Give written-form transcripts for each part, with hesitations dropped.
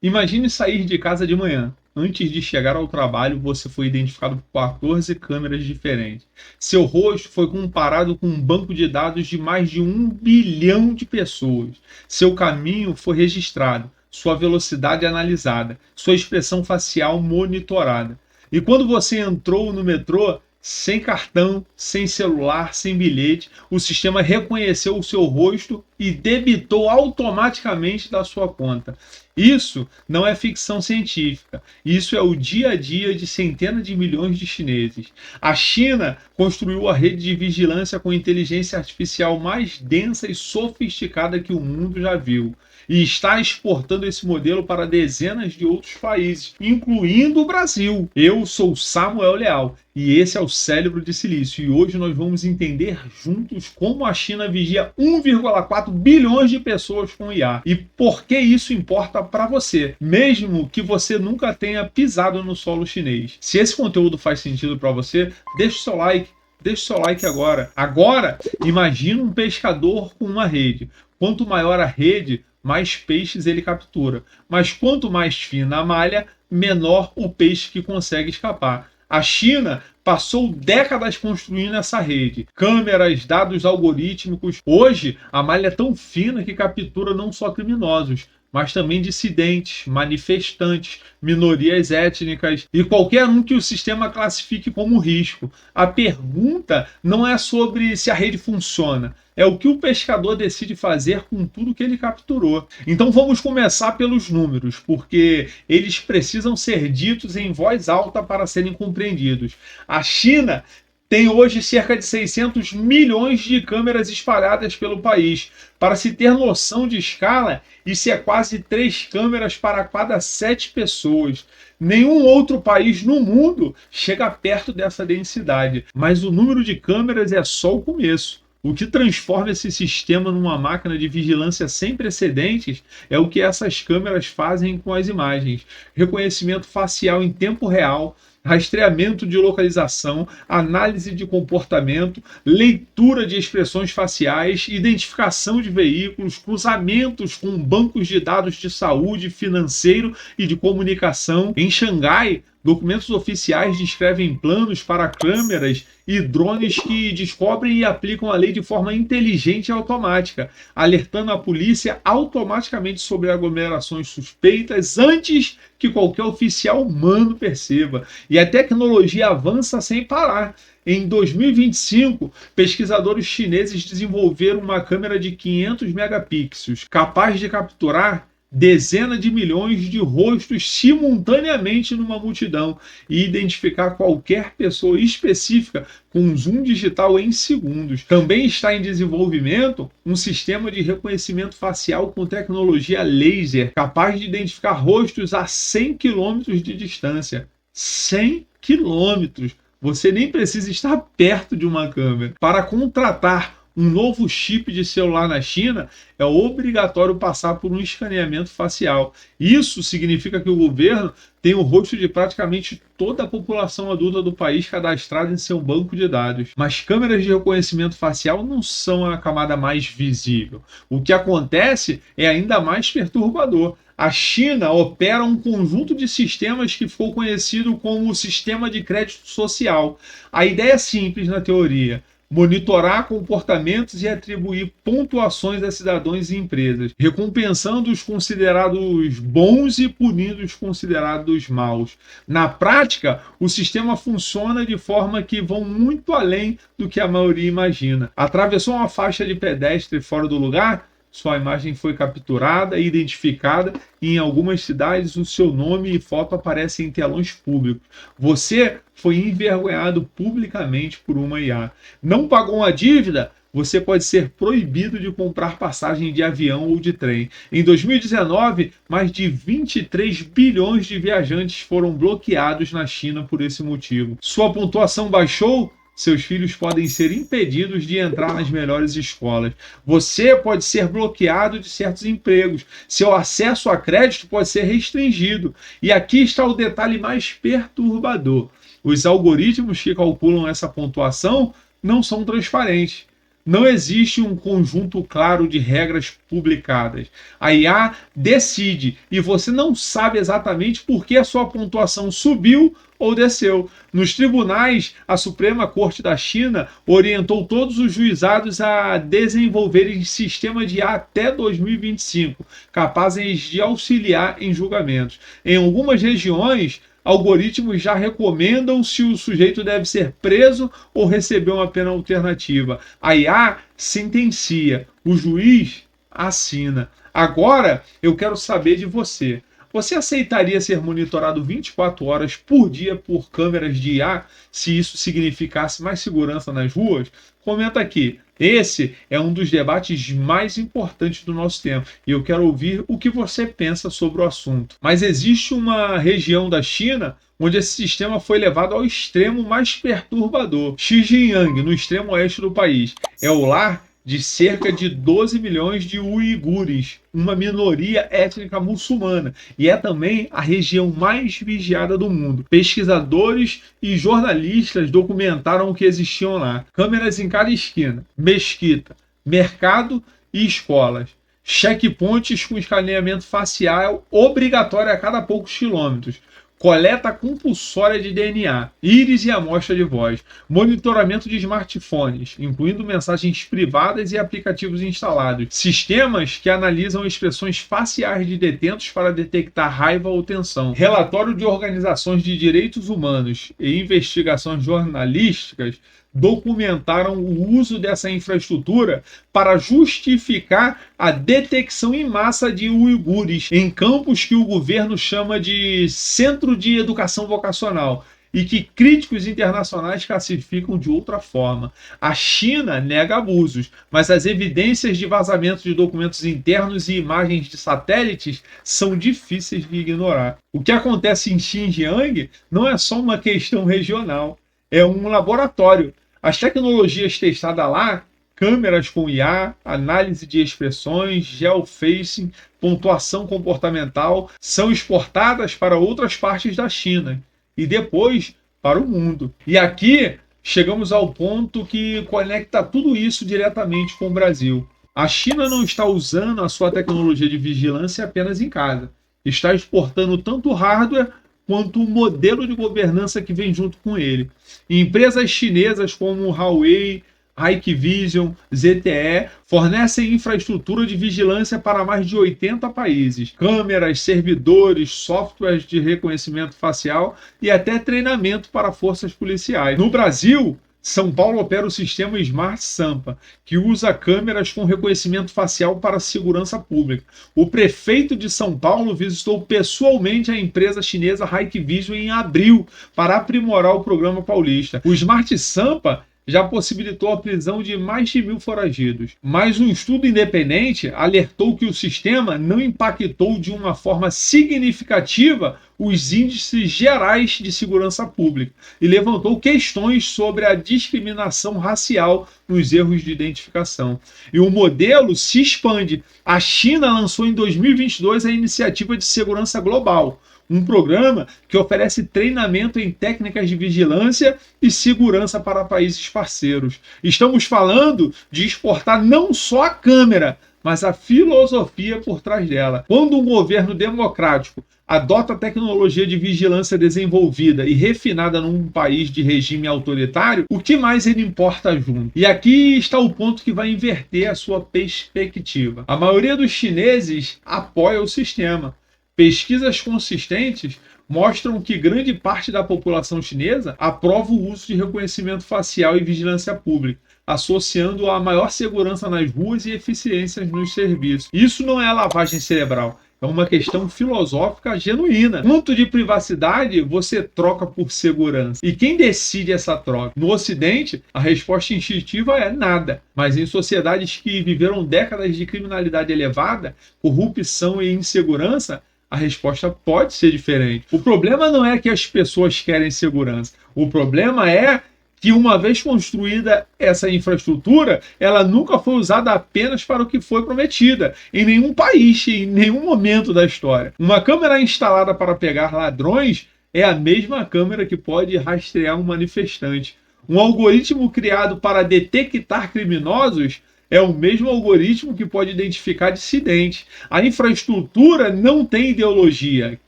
Imagine sair de casa de manhã. Antes de chegar ao trabalho, você foi identificado por 14 câmeras diferentes. Seu rosto foi comparado com um banco de dados de mais de 1 bilhão de pessoas. Seu caminho foi registrado, sua velocidade analisada, sua expressão facial monitorada. E quando você entrou no metrô, sem cartão, sem celular, sem bilhete, o sistema reconheceu o seu rosto e debitou automaticamente da sua conta. Isso não é ficção científica. Isso é o dia a dia de centenas de milhões de chineses. A China construiu a rede de vigilância com inteligência artificial mais densa e sofisticada que o mundo já viu. E está exportando esse modelo para dezenas de outros países, incluindo o Brasil. Eu sou Samuel Leal e esse é o Cérebro de Silício. E hoje nós vamos entender juntos como a China vigia 1,4 bilhões de pessoas com IA e por que isso importa para você, mesmo que você nunca tenha pisado no solo chinês. Se esse conteúdo faz sentido para você, deixa o seu like. Deixe seu like agora. Agora, imagine um pescador com uma rede. Quanto maior a rede, mais peixes ele captura. Mas quanto mais fina a malha, menor o peixe que consegue escapar. A China passou décadas construindo essa rede. Câmeras, dados algorítmicos. Hoje, a malha é tão fina que captura não só criminosos, mas também dissidentes, manifestantes, minorias étnicas e qualquer um que o sistema classifique como risco. A pergunta não é sobre se a rede funciona, é o que o pescador decide fazer com tudo que ele capturou. Então vamos começar pelos números, porque eles precisam ser ditos em voz alta para serem compreendidos. A China tem hoje cerca de 600 milhões de câmeras espalhadas pelo país. Para se ter noção de escala, isso é quase 3 câmeras para cada 7 pessoas. Nenhum outro país no mundo chega perto dessa densidade. Mas o número de câmeras é só o começo. O que transforma esse sistema numa máquina de vigilância sem precedentes é o que essas câmeras fazem com as imagens. Reconhecimento facial em tempo real, rastreamento de localização, análise de comportamento, leitura de expressões faciais, identificação de veículos, cruzamentos com bancos de dados de saúde, financeiro e de comunicação. Em Xangai, documentos oficiais descrevem planos para câmeras e drones que descobrem e aplicam a lei de forma inteligente e automática, alertando a polícia automaticamente sobre aglomerações suspeitas antes que qualquer oficial humano perceba. E a tecnologia avança sem parar. Em 2025, pesquisadores chineses desenvolveram uma câmera de 500 megapixels, capaz de capturar dezenas de milhões de rostos simultaneamente numa multidão e identificar qualquer pessoa específica com um zoom digital em segundos. Também está em desenvolvimento um sistema de reconhecimento facial com tecnologia laser, capaz de identificar rostos a 100 quilômetros de distância. 100 quilômetros! Você nem precisa estar perto de uma câmera. Para contratar um novo chip de celular na China, é obrigatório passar por um escaneamento facial. Isso significa que o governo tem o rosto de praticamente toda a população adulta do país cadastrada em seu banco de dados. Mas câmeras de reconhecimento facial não são a camada mais visível. O que acontece é ainda mais perturbador. A China opera um conjunto de sistemas que ficou conhecido como o Sistema de Crédito Social. A ideia é simples na teoria: monitorar comportamentos e atribuir pontuações a cidadãos e empresas, recompensando os considerados bons e punindo os considerados maus. Na prática, o sistema funciona de forma que vão muito além do que a maioria imagina. Atravessou uma faixa de pedestre fora do lugar? Sua imagem foi capturada e identificada, e em algumas cidades o seu nome e foto aparecem em telões públicos. Você foi envergonhado publicamente por uma IA. Não pagou uma dívida? Você pode ser proibido de comprar passagem de avião ou de trem. Em 2019, mais de 23 bilhões de viajantes foram bloqueados na China por esse motivo. Sua pontuação baixou? Seus filhos podem ser impedidos de entrar nas melhores escolas. Você pode ser bloqueado de certos empregos. Seu acesso a crédito pode ser restringido. E aqui está o detalhe mais perturbador: os algoritmos que calculam essa pontuação não são transparentes. Não existe um conjunto claro de regras publicadas. A IA decide e você não sabe exatamente por que a sua pontuação subiu ou desceu. Nos tribunais, a Suprema Corte da China orientou todos os juizados a desenvolverem sistema de IA até 2025, capazes de auxiliar em julgamentos. Em algumas regiões, algoritmos já recomendam se o sujeito deve ser preso ou receber uma pena alternativa. A IA sentencia, o juiz assina. Agora, eu quero saber de você. Você aceitaria ser monitorado 24 horas por dia por câmeras de IA, se isso significasse mais segurança nas ruas? Comenta aqui. Esse é um dos debates mais importantes do nosso tempo e eu quero ouvir o que você pensa sobre o assunto. Mas existe uma região da China onde esse sistema foi levado ao extremo mais perturbador. Xinjiang, no extremo oeste do país, é o lar de cerca de 12 milhões de uigures, uma minoria étnica muçulmana, e é também a região mais vigiada do mundo. Pesquisadores e jornalistas documentaram o que existiam lá. Câmeras em cada esquina, mesquita, mercado e escolas. Checkpoints com escaneamento facial obrigatório a cada poucos quilômetros. Coleta compulsória de DNA, íris e amostra de voz, monitoramento de smartphones, incluindo mensagens privadas e aplicativos instalados, sistemas que analisam expressões faciais de detentos para detectar raiva ou tensão, relatório de organizações de direitos humanos e investigações jornalísticas documentaram o uso dessa infraestrutura para justificar a detecção em massa de uigures em campos que o governo chama de Centro de Educação Vocacional e que críticos internacionais classificam de outra forma. A China nega abusos, mas as evidências de vazamento de documentos internos e imagens de satélites são difíceis de ignorar. O que acontece em Xinjiang não é só uma questão regional, é um laboratório. As tecnologias testadas lá, câmeras com IA, análise de expressões, geofacing, pontuação comportamental, são exportadas para outras partes da China e depois para o mundo. E aqui chegamos ao ponto que conecta tudo isso diretamente com o Brasil. A China não está usando a sua tecnologia de vigilância apenas em casa. Está exportando tanto hardware quanto o modelo de governança que vem junto com ele. Empresas chinesas como Huawei, Hikvision, ZTE fornecem infraestrutura de vigilância para mais de 80 países. Câmeras, servidores, softwares de reconhecimento facial e até treinamento para forças policiais. No Brasil, São Paulo opera o sistema Smart Sampa, que usa câmeras com reconhecimento facial para segurança pública. O prefeito de São Paulo visitou pessoalmente a empresa chinesa Hikvision em abril para aprimorar o programa paulista. O Smart Sampa já possibilitou a prisão de mais de 1.000 foragidos. Mas um estudo independente alertou que o sistema não impactou de uma forma significativa os índices gerais de segurança pública e levantou questões sobre a discriminação racial nos erros de identificação. E o modelo se expande. A China lançou em 2022 a Iniciativa de Segurança Global, um programa que oferece treinamento em técnicas de vigilância e segurança para países parceiros. Estamos falando de exportar não só a câmera, mas a filosofia por trás dela. Quando um governo democrático adota tecnologia de vigilância desenvolvida e refinada num país de regime autoritário, o que mais ele importa junto? E aqui está o ponto que vai inverter a sua perspectiva. A maioria dos chineses apoia o sistema. Pesquisas consistentes mostram que grande parte da população chinesa aprova o uso de reconhecimento facial e vigilância pública, associando a maior segurança nas ruas e eficiências nos serviços. Isso não é lavagem cerebral, é uma questão filosófica genuína. Quanto de privacidade você troca por segurança? E quem decide essa troca? No Ocidente, a resposta instintiva é nada. Mas em sociedades que viveram décadas de criminalidade elevada, corrupção e insegurança, a resposta pode ser diferente. O problema não é que as pessoas querem segurança. O problema é que, uma vez construída essa infraestrutura, ela nunca foi usada apenas para o que foi prometida, em nenhum país, em nenhum momento da história. Uma câmera instalada para pegar ladrões é a mesma câmera que pode rastrear um manifestante. Um algoritmo criado para detectar criminosos é o mesmo algoritmo que pode identificar dissidentes. A infraestrutura não tem ideologia.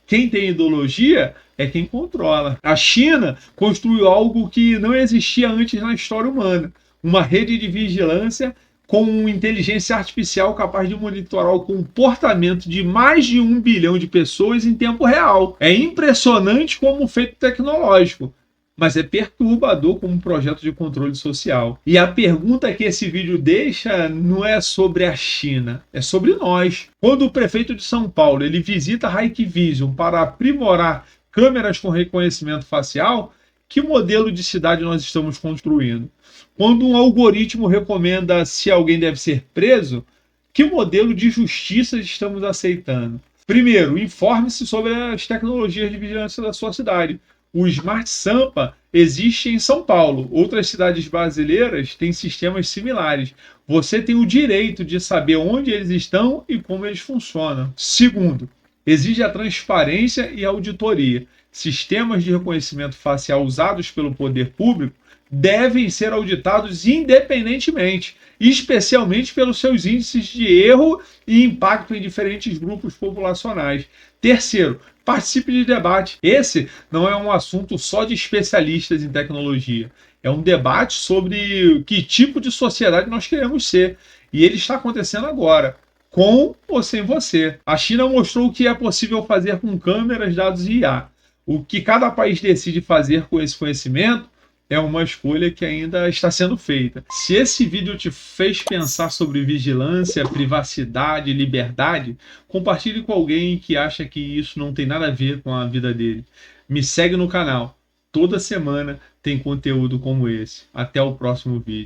Quem tem ideologia é quem controla. A China construiu algo que não existia antes na história humana: uma rede de vigilância com inteligência artificial capaz de monitorar o comportamento de mais de 1 bilhão de pessoas em tempo real. É impressionante como feito tecnológico, mas é perturbador como um projeto de controle social. E a pergunta que esse vídeo deixa não é sobre a China, é sobre nós. Quando o prefeito de São Paulo ele visita a Hikvision para aprimorar câmeras com reconhecimento facial, que modelo de cidade nós estamos construindo? Quando um algoritmo recomenda se alguém deve ser preso, que modelo de justiça estamos aceitando? Primeiro, informe-se sobre as tecnologias de vigilância da sua cidade. O Smart Sampa existe em São Paulo. Outras cidades brasileiras têm sistemas similares. Você tem o direito de saber onde eles estão e como eles funcionam. Segundo, exige a transparência e auditoria. Sistemas de reconhecimento facial usados pelo poder público devem ser auditados independentemente, especialmente pelos seus índices de erro e impacto em diferentes grupos populacionais. Terceiro, participe de debate. Esse não é um assunto só de especialistas em tecnologia. É um debate sobre que tipo de sociedade nós queremos ser. E ele está acontecendo agora, com ou sem você. A China mostrou o que é possível fazer com câmeras, dados e IA. O que cada país decide fazer com esse conhecimento é uma escolha que ainda está sendo feita. Se esse vídeo te fez pensar sobre vigilância, privacidade, liberdade, compartilhe com alguém que acha que isso não tem nada a ver com a vida dele. Me segue no canal. Toda semana tem conteúdo como esse. Até o próximo vídeo.